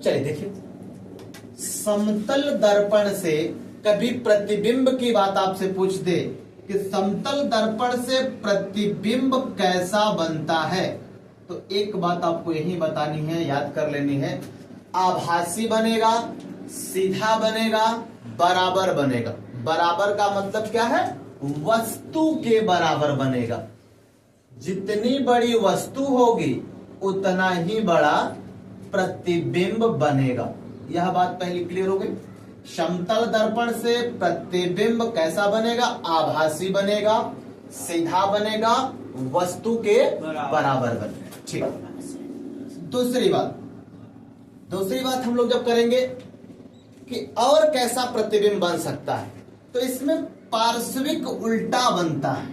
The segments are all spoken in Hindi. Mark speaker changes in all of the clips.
Speaker 1: चलिए देखिए, समतल दर्पण से कभी प्रतिबिंब की बात आपसे पूछ दे कि समतल दर्पण से प्रतिबिंब कैसा बनता है, तो एक बात आपको यही बतानी है, याद कर लेनी है। आभासी बनेगा, सीधा बनेगा, बराबर बनेगा। बराबर का मतलब क्या है? वस्तु के बराबर बनेगा। जितनी बड़ी वस्तु होगी उतना ही बड़ा प्रतिबिंब बनेगा। यह बात पहली क्लियर हो गई। समतल दर्पण से प्रतिबिंब कैसा बनेगा? आभासी बनेगा, सीधा बनेगा, वस्तु के बराबर बनेगा। ठीक। दूसरी बात हम लोग जब करेंगे कि और कैसा प्रतिबिंब बन सकता है, तो इसमें पार्श्विक उल्टा बनता है।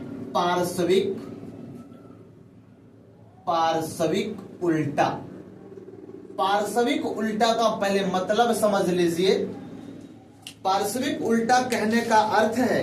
Speaker 1: पार्श्विक उल्टा का पहले मतलब समझ लीजिए। पार्श्विक उल्टा कहने का अर्थ है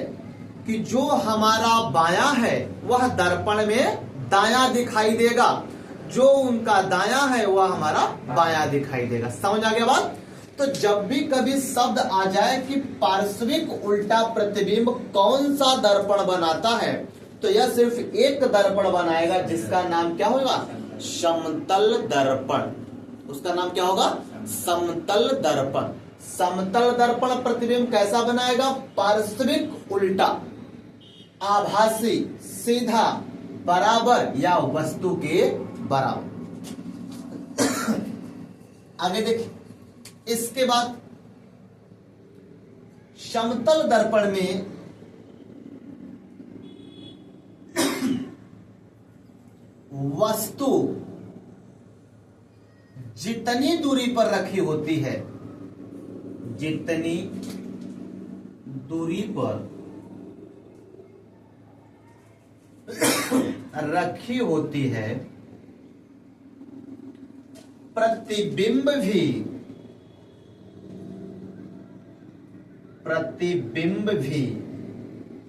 Speaker 1: कि जो हमारा बायां है वह दर्पण में दायां दिखाई देगा, जो उनका दायां है वह हमारा बायां दिखाई देगा। समझ आ गया बात? तो जब भी कभी शब्द आ जाए कि पार्श्विक उल्टा प्रतिबिंब कौन सा दर्पण बनाता है, तो यह सिर्फ एक दर्पण बनाएगा जिसका नाम क्या होगा? समतल दर्पण। उसका नाम क्या होगा? समतल दर्पण। समतल दर्पण प्रतिबिंब कैसा बनाएगा? पार्श्विक उल्टा, आभासी, सीधा, बराबर या वस्तु के बराबर। आगे देखिए, इसके बाद समतल दर्पण में वस्तु जितनी दूरी पर रखी होती है, जितनी दूरी पर रखी होती है, प्रतिबिंब भी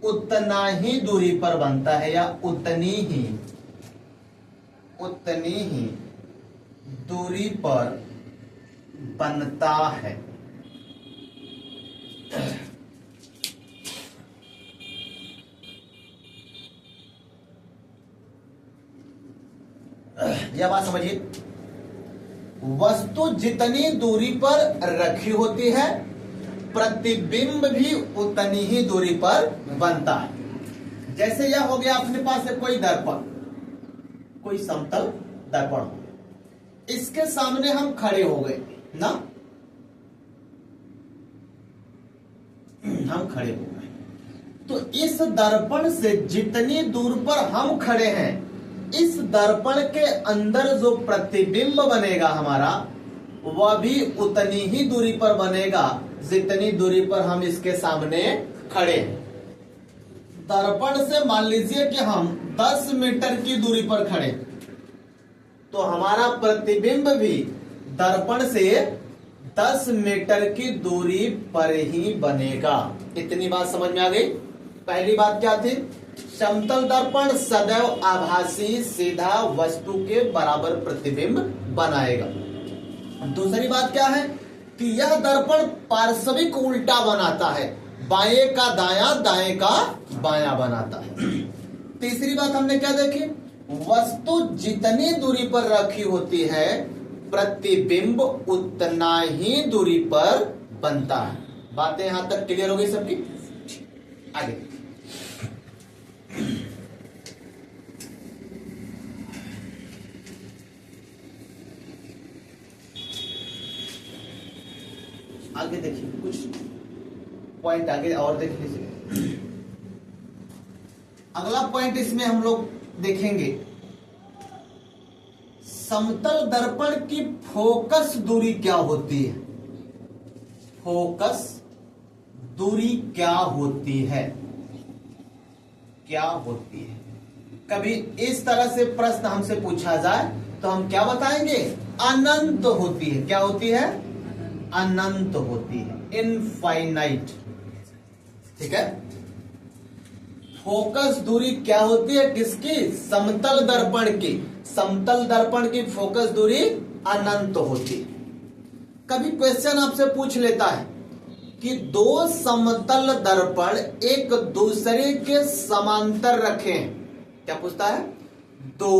Speaker 1: उतना ही दूरी पर बनता है, या उतनी ही दूरी पर बनता है। यह बात समझिए, वस्तु जितनी दूरी पर रखी होती है, प्रतिबिंब भी उतनी ही दूरी पर बनता है। जैसे यह हो गया अपने पास है कोई दर्पण, कोई समतल दर्पण हो, इसके सामने हम खड़े हो गए ना, हम खड़े हो गए, तो इस दर्पण से जितनी दूर पर हम खड़े हैं, इस दर्पण के अंदर जो प्रतिबिंब बनेगा हमारा, वह भी उतनी ही दूरी पर बनेगा जितनी दूरी पर हम इसके सामने खड़े हैं। दर्पण से मान लीजिए कि हम 10 मीटर की दूरी पर खड़े, तो हमारा प्रतिबिंब भी दर्पण से 10 मीटर की दूरी पर ही बनेगा। इतनी बात समझ में आ गई। पहली बात क्या थी? समतल दर्पण सदैव आभासी, सीधा, वस्तु के बराबर प्रतिबिंब बनाएगा। दूसरी बात क्या है कि यह दर्पण पार्श्विक उल्टा बनाता है, बाएं का दायां, दाएं का बायां बनाता है। तीसरी बात हमने क्या देखी? वस्तु जितनी दूरी पर रखी होती है, प्रतिबिंब उतना ही दूरी पर बनता है। बातें यहां तक क्लियर हो गई सबकी? आगे आगे देखिए, कुछ पॉइंट आगे और देख लीजिए। अगला पॉइंट इसमें हम लोग देखेंगे, समतल दर्पण की फोकस दूरी क्या होती है। फोकस दूरी क्या होती है? कभी इस तरह से प्रश्न हमसे पूछा जाए तो हम क्या बताएंगे? अनंत होती है। क्या होती है? अनंत होती है, इनफाइनाइट। ठीक है। फोकस दूरी क्या होती है? किसकी? समतल दर्पण की। समतल दर्पण की फोकस दूरी अनंत होती है। कभी क्वेश्चन आपसे पूछ लेता है कि दो समतल दर्पण एक दूसरे के समांतर रखें। क्या पूछता है? दो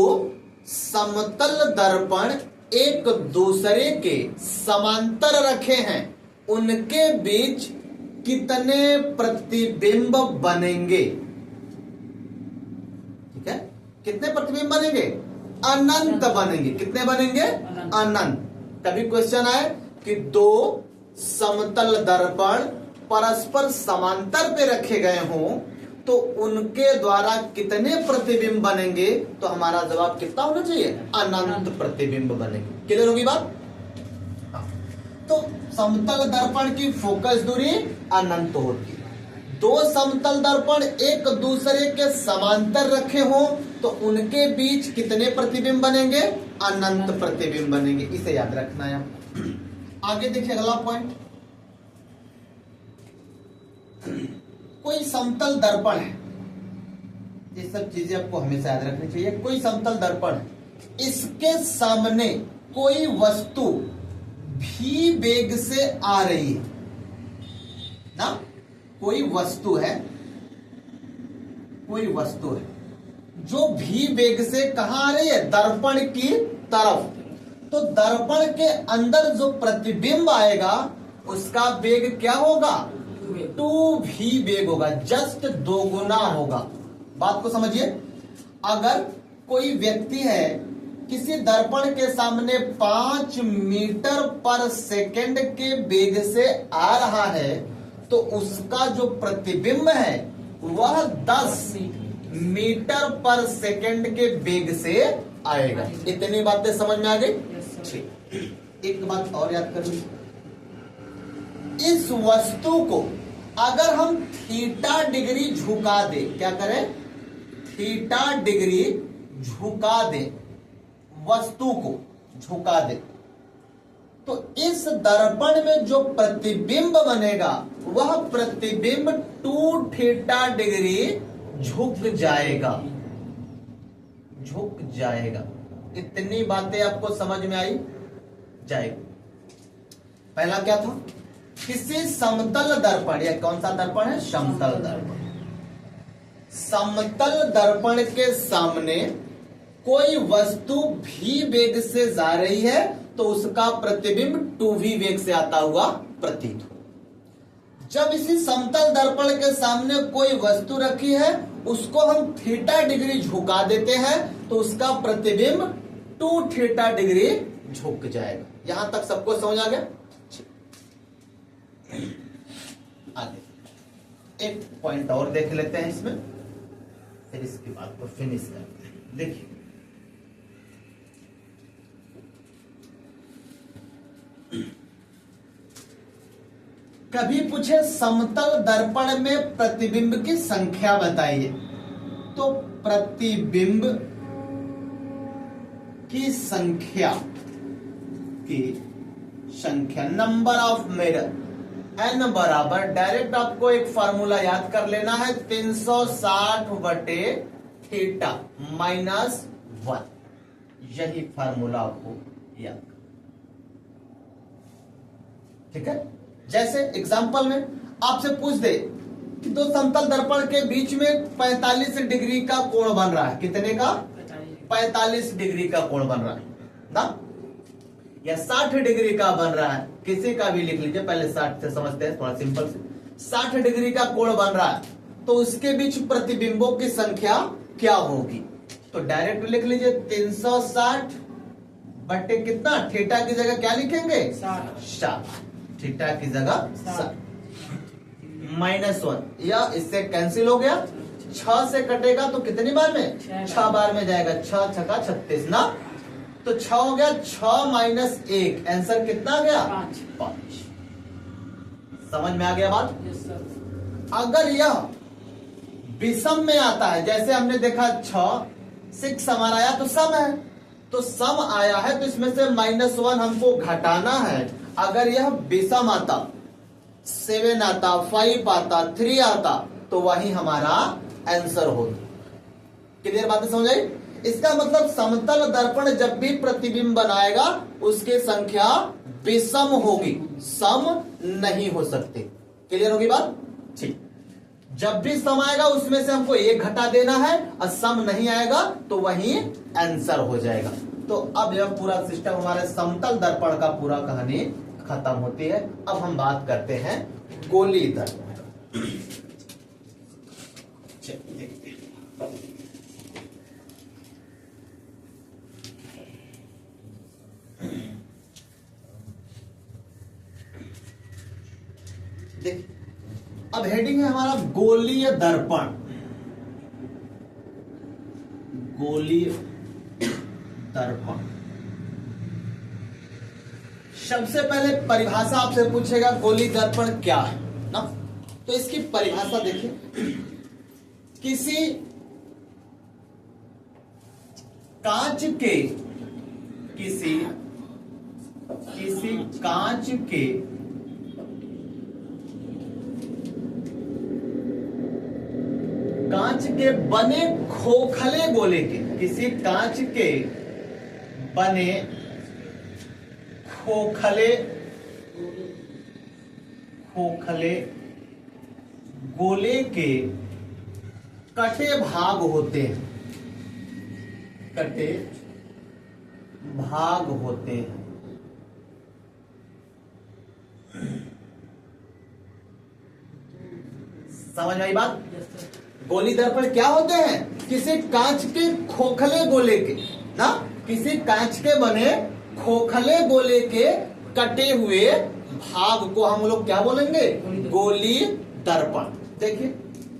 Speaker 1: समतल दर्पण एक दूसरे के समांतर रखे हैं, उनके बीच कितने प्रतिबिंब बनेंगे? ठीक है, कितने प्रतिबिंब बनेंगे? अनंत बनेंगे। कितने बनेंगे? अनंत। तभी क्वेश्चन आए कि दो समतल दर्पण परस्पर समांतर पे रखे गए हों तो उनके द्वारा कितने प्रतिबिंब बनेंगे? तो हमारा जवाब कितना होना चाहिए? अनंत प्रतिबिंब बनेंगे। क्लियर होगी बात? तो समतल दर्पण की फोकस दूरी अनंत होती है। दो समतल दर्पण एक दूसरे के समांतर रखे हों तो उनके बीच कितने प्रतिबिंब बनेंगे? अनंत प्रतिबिंब बनेंगे। इसे याद रखना है। आगे देखिए अगला पॉइंट। कोई समतल दर्पण है, ये सब चीजें आपको हमेशा याद रखनी चाहिए। कोई समतल दर्पण है, इसके सामने कोई वस्तु भी वेग से आ रही है ना। कोई वस्तु है जो भी वेग से कहां आ रही है? दर्पण की तरफ। तो दर्पण के अंदर जो प्रतिबिंब आएगा उसका वेग क्या होगा? 2v वेग होगा, जस्ट दोगुना होगा। बात को समझिए। अगर कोई व्यक्ति है, किसी दर्पण के सामने 5 मीटर पर सेकंड के वेग से आ रहा है तो उसका जो प्रतिबिंब है वह 10 मीटर पर सेकंड के वेग से आएगा। इतनी बातें समझ में आ गई? ठीक। एक बात और याद कर लीजिए, इस वस्तु को अगर हम थीटा डिग्री झुका दे, क्या करें? थीटा डिग्री झुका दे, वस्तु को झुका दे, तो इस दर्पण में जो प्रतिबिंब बनेगा वह प्रतिबिंब 2 थीटा डिग्री झुक जाएगा। इतनी बातें आपको समझ में आई जाएगी। पहला क्या था? किसी समतल दर्पण, या कौन सा दर्पण है? समतल दर्पण। समतल दर्पण के सामने कोई वस्तु भी वेग से जा रही है तो उसका प्रतिबिंब 2v वेग से आता हुआ प्रतीत हो। जब इसी समतल दर्पण के सामने कोई वस्तु रखी है, उसको हम थीटा डिग्री झुका देते हैं तो उसका प्रतिबिंब 2 थीटा डिग्री झुक जाएगा। यहां तक सबको समझ आ गया? आगे एक पॉइंट और देख लेते हैं इसमें, फिर इसकी बात को फिनिश करते हैं। देखिए, कभी पूछे समतल दर्पण में प्रतिबिंब की संख्या बताइए, तो प्रतिबिंब की संख्या नंबर ऑफ मिरर n बराबर, डायरेक्ट आपको एक फार्मूला याद कर लेना है, 360 बटे थीटा माइनस 1। यही फार्मूला आपको याद कर। ठीक है। जैसे एग्जांपल में आपसे पूछ दे कि दो समतल दर्पण के बीच में 45 डिग्री का कोण बन रहा है। कितने का? 45 डिग्री का कोण बन रहा है ना, या 60 डिग्री का बन रहा है, किसी का भी लिख लीजिए। पहले 60 से समझते हैं, थोड़ा सिंपल से। 60 डिग्री का कोण बन रहा है तो उसके बीच प्रतिबिंबों की संख्या क्या होगी? तो डायरेक्ट लिख लीजिए 360 बटे कितना? थीटा की जगह क्या लिखेंगे? 60। थीटा की जगह -1, या इससे कैंसिल हो गया। 6 से कटेगा तो कितनी बार में? 6 बार में जाएगा। 6 छक्का 36 ना, तो 6 हो गया। 6 माइनस 1, आंसर कितना आ गया? 5। समझ में आ गया बात? अगर यह विषम में आता है, जैसे हमने देखा 6 हमारा आया तो सम है, तो सम आया है तो इसमें से -1 हमको घटाना है। अगर यह विषम आता, 7 आता, 5 आता, 3 आता, तो वही हमारा आंसर होता। क्लियर बातें समझ आई? इसका मतलब समतल दर्पण जब भी प्रतिबिंब बनाएगा उसकी संख्या विषम होगी, सम नहीं हो सकते। क्लियर होगी बात? ठीक। जब भी सम आएगा उसमें से हमको एक घटा देना है, और सम नहीं आएगा तो वही आंसर हो जाएगा। तो अब यह पूरा सिस्टम हमारे समतल दर्पण का पूरा कहानी खत्म होती है। अब हम बात करते हैं गोली दर्पण। देखते हैं। देखिए, अब हेडिंग है हमारा गोलीय दर्पण। गोलीय दर्पण। सबसे पहले परिभाषा आपसे पूछेगा गोली दर्पण क्या है ना, तो इसकी परिभाषा देखिए। किसी कांच के कांच के बने खोखले गोले के, किसी कांच के बने खोखले गोले के कटे भाग होते हैं, कटे भाग होते हैं। समझ में आई बात? गोली दर्पण क्या होते हैं? किसी कांच के खोखले गोले के ना, किसी कांच के बने खोखले गोले के कटे हुए भाग को हम लोग क्या बोलेंगे? गोली दर्पण। देखिए,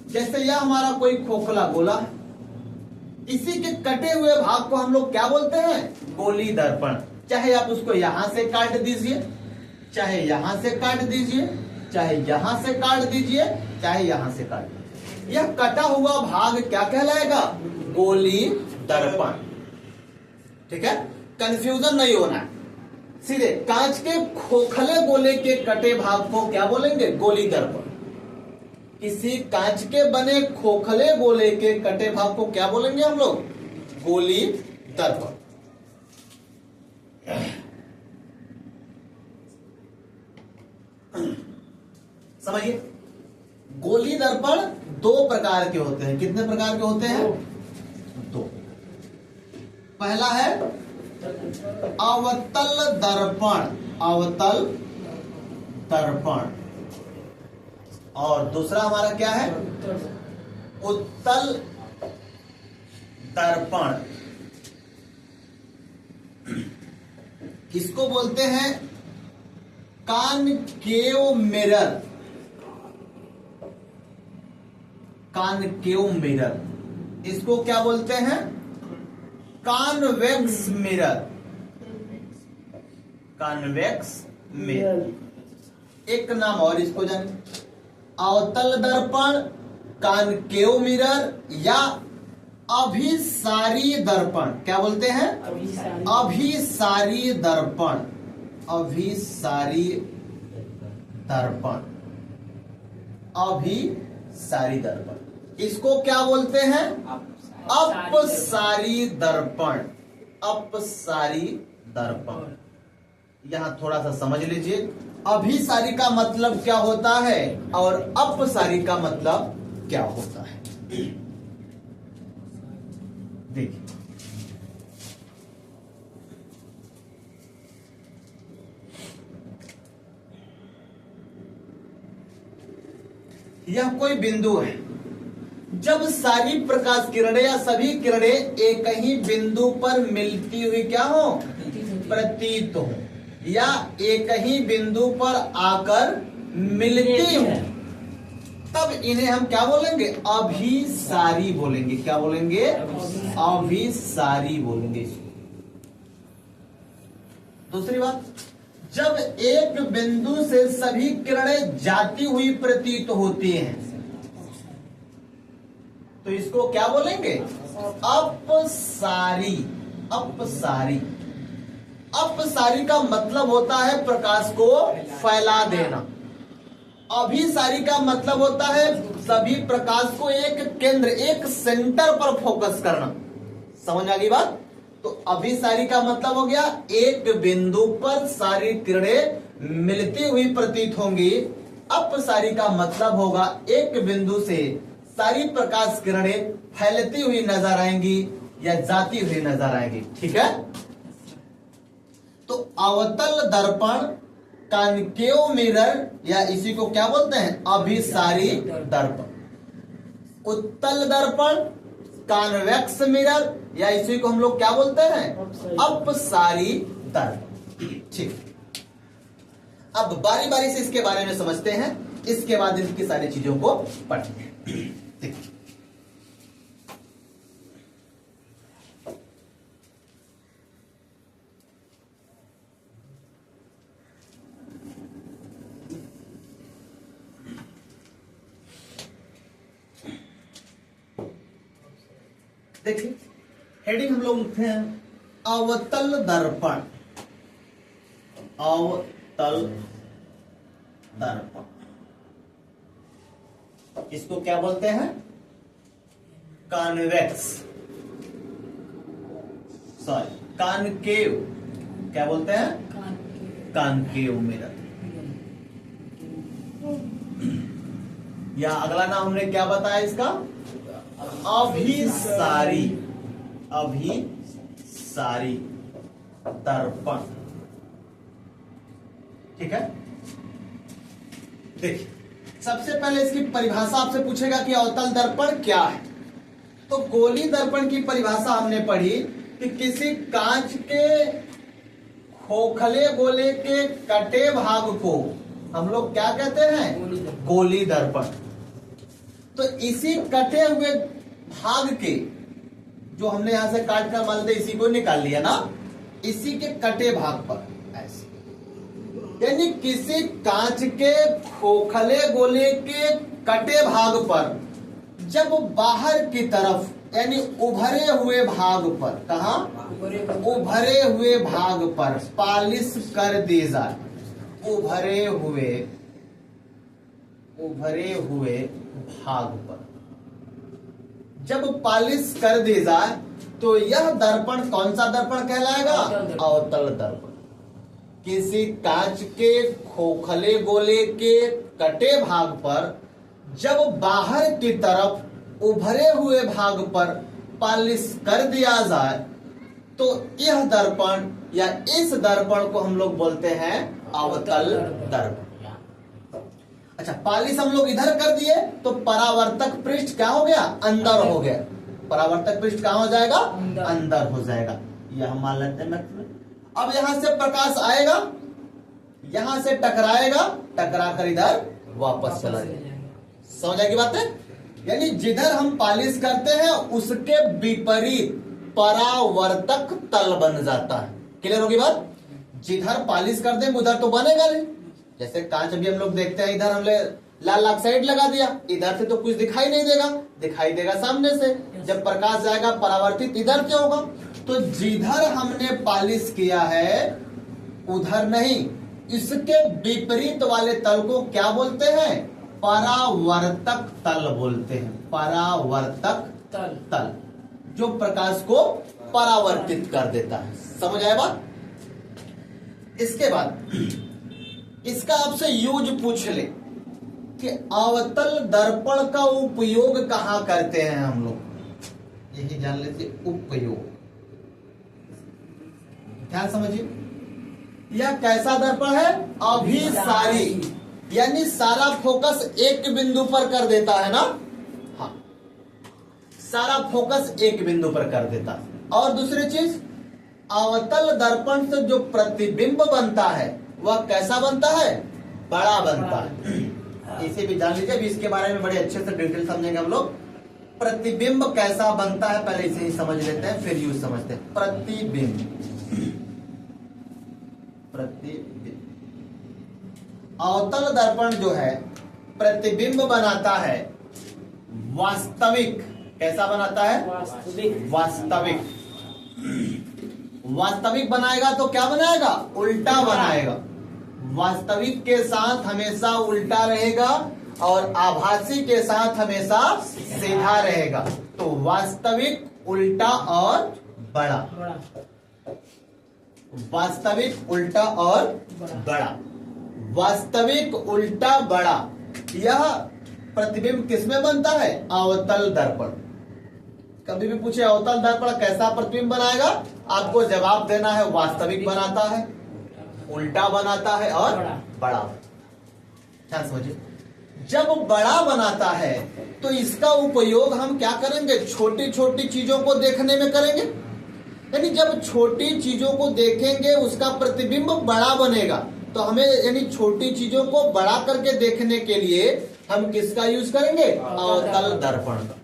Speaker 1: जैसे यह हमारा कोई खोखला गोला है, इसी के कटे हुए भाग को हम लोग क्या बोलते हैं? गोली दर्पण। चाहे आप उसको यहां से काट दीजिए, चाहे यहां से काट दीजिए, चाहे यहां से काट दीजिए, चाहे यहां से काट दीजिए, यह कटा हुआ भाग क्या कहलाएगा? गोली दर्पण। ठीक है, कंफ्यूजन नहीं होना है। सीधे कांच के खोखले गोले के कटे भाग को क्या बोलेंगे? गोली दर्पण। किसी कांच के बने खोखले गोले के कटे भाग को क्या बोलेंगे हम लोग? गोली दर्पण। समझिए, गोली दर्पण दो प्रकार के होते हैं। कितने प्रकार के होते हैं? दो। पहला है अवतल दर्पण, अवतल दर्पण, और दूसरा हमारा क्या है? उत्तल दर्पण। इसको बोलते हैं कॉनकेव मिरर, कॉनकेव मिरर। इसको क्या बोलते हैं? Convex mirror, convex mirror. एक नाम और इसको जानिए, अवतल दर्पण, कॉनकेव मिरर, या अभिसारी दर्पण। क्या बोलते हैं? अभिसारी दर्पण, अभिसारी दर्पण, अभिसारी दर्पण। इसको क्या बोलते हैं? अपसारी दर्पण, अपसारी दर्पण। यहां थोड़ा सा समझ लीजिए, अभिसारी का मतलब क्या होता है और अपसारी का मतलब क्या होता है। देखिए, यह कोई बिंदु है। जब सारी प्रकाश किरणें या सभी किरणें एक ही बिंदु पर मिलती हुई क्या हो? प्रतीत हो, या एक ही बिंदु पर आकर मिलती हो, तब इन्हें हम क्या बोलेंगे? अभिसारी बोलेंगे। क्या बोलेंगे? अभिसारी बोलेंगे। दूसरी बात, जब एक बिंदु से सभी किरणें जाती हुई प्रतीत होती हैं, तो इसको क्या बोलेंगे? अपसारी, अपसारी। अपसारी का मतलब होता है प्रकाश को फैला देना। अभिसारी का मतलब होता है सभी प्रकाश को एक केंद्र, एक सेंटर पर फोकस करना। समझ आ गई बात? तो अभिसारी का मतलब हो गया एक बिंदु पर सारी किरणें मिलती हुई प्रतीत होंगी। अपसारी का मतलब होगा एक बिंदु से सारी प्रकाश किरणें फैलती हुई नजर आएंगी या जाती हुई नजर आएंगी। ठीक है, तो अवतल दर्पण, कॉनकेव मिरर या इसी को क्या बोलते हैं, अभिसारी दर्पण। उत्तल दर्पण, कॉन्वेक्स मिरर या इसी को हम लोग क्या बोलते हैं, अपसारी दर्पण। ठीक, अब बारी बारी से इसके बारे में समझते हैं, इसके बाद इसकी सारी चीजों को पढ़ेंगे। ठीक, देखिए हेडिंग हम लोग लिखते हैं अवतल दर्पण। अवतल दर्पण, इसको क्या बोलते हैं, कॉन्वेक्स, सॉरी कॉनकेव, क्या बोलते हैं, कॉनकेव मिरर। या अगला नाम हमने क्या बताया इसका, अभिसारी, अभिसारी दर्पण। ठीक है, देखिए सबसे पहले इसकी परिभाषा आपसे पूछेगा कि अवतल दर्पण क्या है। तो गोली दर्पण की परिभाषा हमने पढ़ी कि किसी कांच के खोखले गोले के कटे भाग को हम लोग क्या कहते हैं, गोली दर्पण। तो इसी कटे हुए भाग के, जो हमने यहां से काट कर मान लेते इसी को निकाल लिया ना, इसी के कटे भाग पर ऐसे, यानी किसी कांच के खोखले गोले के कटे भाग पर जब बाहर की तरफ यानी उभरे हुए भाग पर, कहा, उभरे हुए भाग पर पालिश कर दी जाए, उभरे हुए भाग पर जब पालिश कर दी जाए तो यह दर्पण कौन सा दर्पण कहलाएगा, अवतल दर्पण। किसी कांच के खोखले गोले के कटे भाग पर जब बाहर की तरफ उभरे हुए भाग पर पालिश कर दिया जाए तो यह दर्पण या इस दर्पण को हम लोग बोलते हैं अवतल दर्पण। अच्छा, पालिश हम लोग इधर कर दिए तो परावर्तक पृष्ठ क्या हो गया, अंदर हो गया। परावर्तक पृष्ठ कहां हो जाएगा, अंदर हो जाएगा। यह हम मान लेते हैं। अब यहां से प्रकाश आएगा, यहां से टकराएगा, टकरा कर इधर वापस चला जाएगा। समझ आएगी बात है, यानी जिधर हम पालिश करते हैं उसके विपरीत परावर्तक तल बन जाता है। क्लियर होगी बात, जिधर पालिश कर देंगे उधर तो बनेगा नहीं। जैसे कांच भी हम लोग देखते हैं, इधर हमने लाल ऑक्साइड लगा दिया, इधर से तो कुछ दिखाई नहीं देगा, दिखाई देगा सामने से। जब प्रकाश जाएगा परावर्तित इधर से होगा। तो जिधर हमने पालिश किया है उधर नहीं, इसके विपरीत वाले तल को क्या बोलते हैं, परावर्तक तल बोलते हैं। परावर्तक तल जो प्रकाश को परावर्तित कर देता है। समझ आया बात। इसके बाद इसका आपसे यूज पूछ ले कि अवतल दर्पण का उपयोग कहां करते हैं हम लोग, यही जान लेते उपयोग। ध्यान समझिए, यह कैसा दर्पण है, अभिसारी, यानी सारा फोकस एक बिंदु पर कर देता है ना। हाँ, सारा फोकस एक बिंदु पर कर देता है। और दूसरी चीज, अवतल दर्पण से जो प्रतिबिंब बनता है वह कैसा बनता है, बड़ा बनता है। इसे भी जान लीजिए, अभी इसके बारे में बड़े अच्छे से डिटेल समझेंगे हम लोग। प्रतिबिंब कैसा बनता है पहले इसे ही समझ लेते हैं, फिर यूज समझते हैं। प्रतिबिंब, प्रतिबिंब, अवतल दर्पण जो है प्रतिबिंब बनाता है वास्तविक। कैसा बनाता है, वास्तविक। वास्तविक बनाएगा तो क्या बनाएगा, उल्टा बनाएगा। वास्तविक के साथ हमेशा उल्टा रहेगा और आभासी के साथ हमेशा सीधा रहेगा। तो वास्तविक, उल्टा और बड़ा, वास्तविक उल्टा और बड़ा, वास्तविक उल्टा बड़ा। यह प्रतिबिंब किसमें बनता है? अवतल दर्पण। कभी भी पूछे अवतल दर्पण कैसा प्रतिबिंब बनाएगा, आपको जवाब देना है वास्तविक बनाता है, उल्टा बनाता है और बड़ा। ध्यान समझिए, जब बड़ा बनाता है तो इसका उपयोग हम क्या करेंगे? छोटी छोटी चीजों को देखने में करेंगे। यानी जब छोटी चीजों को देखेंगे उसका प्रतिबिंब बड़ा बनेगा, तो हमें यानी छोटी चीजों को बड़ा करके देखने के लिए हम किसका यूज करेंगे? अवतल दर्पण का।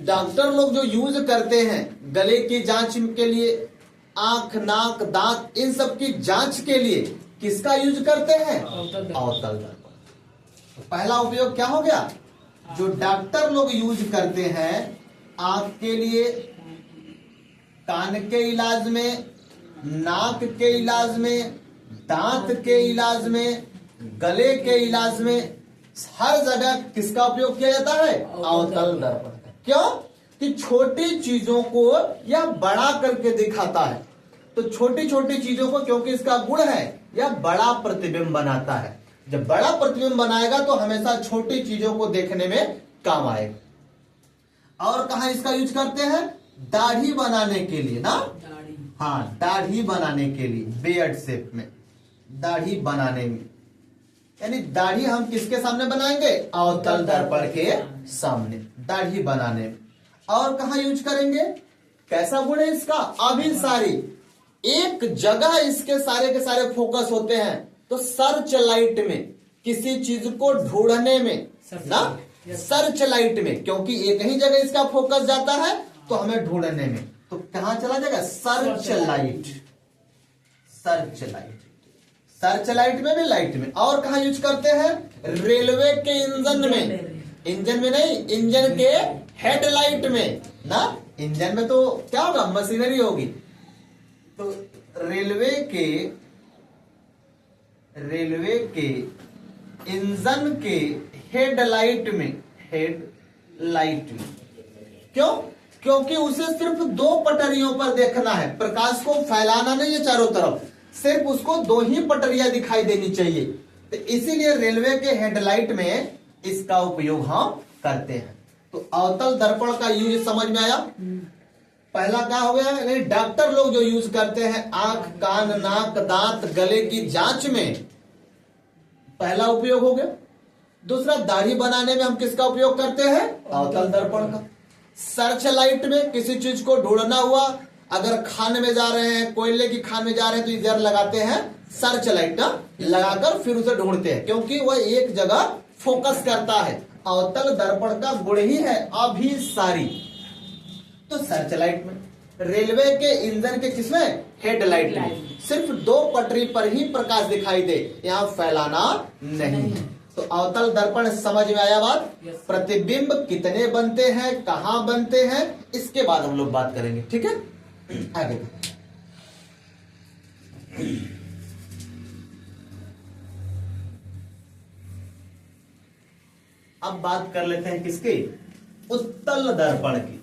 Speaker 1: डॉक्टर लोग जो यूज करते हैं गले की जांच के लिए, आंख, नाक, दांत, इन सब की जांच के लिए किसका यूज करते हैं? अवतल दर्पण। तो पहला उपयोग क्या हो गया? जो डॉक्टर लोग यूज करते हैं आंख के लिए, कान के इलाज में, नाक के इलाज में, दांत के इलाज में, गले के इलाज में, हर जगह किसका उपयोग किया जाता है? अवतल दर्पण। क्यों? कि छोटी चीजों को यह बड़ा करके दिखाता है। तो छोटी छोटी चीजों को, क्योंकि इसका गुण है यह बड़ा प्रतिबिंब बनाता है। जब बड़ा प्रतिबिंब बनाएगा तो हमेशा छोटी चीजों को देखने में काम आएगा। और कहां इसका यूज करते हैं? दाढ़ी बनाने के लिए ना। हाँ, दाढ़ी बनाने के लिए, बियर्ड शेप में दाढ़ी बनाने में। यानी दाढ़ी हम किसके सामने बनाएंगे? अवतल दर्पण के सामने दाढ़ी बनाने में। और कहां यूज करेंगे? कैसा गुण है इसका? अभिसारी, एक जगह इसके सारे के सारे फोकस होते हैं। तो सर्च लाइट में, किसी चीज को ढूंढने में ना, सर्च लाइट में, क्योंकि एक ही जगह इसका फोकस जाता है तो हमें ढूंढने में, तो कहां चला जाएगा? Search light. Search light, search light में भी, लाइट में। और कहां यूज करते हैं? रेलवे के इंजन में। इंजन में नहीं, इंजन के हेडलाइट में ना। इंजन में तो क्या होगा? मशीनरी होगी। तो रेलवे के इंजन के हेडलाइट में, हेडलाइट में। क्यों? क्योंकि उसे सिर्फ दो पटरियों पर देखना है, प्रकाश को फैलाना नहीं है चारों तरफ, सिर्फ उसको दो ही पटरियां दिखाई देनी चाहिए। तो इसीलिए रेलवे के हेडलाइट में इसका उपयोग हम करते हैं। तो अवतल दर्पण का यूज समझ में आया? पहला क्या हो गया? डॉक्टर लोग जो यूज करते हैं आंख, कान, नाक, दांत, गले की जांच में, पहला उपयोग हो गया। दूसरा, दाढ़ी बनाने में हम किसका उपयोग करते हैं? अवतल दर्पण का। सर्च लाइट में किसी चीज को ढूंढना हुआ, अगर खान में जा रहे हैं, कोयले की खान में जा रहे हैं, तो इधर लगाते हैं सर्च लाइट लगाकर फिर उसे ढूंढते हैं, क्योंकि वह एक जगह फोकस करता है। अवतल दर्पण का गुण ही है अभिसारी। तो सर्च लाइट में, रेलवे के इंजन के किसमें? हेडलाइट में, सिर्फ दो पटरी पर ही प्रकाश दिखाई दे, यहां फैलाना नहीं है। तो अवतल दर्पण समझ में आया बात? प्रतिबिंब कितने बनते हैं, कहां बनते हैं, इसके बाद हम लोग बात करेंगे। ठीक है, आगे अब बात कर लेते हैं किसकी? उत्तल दर्पण की।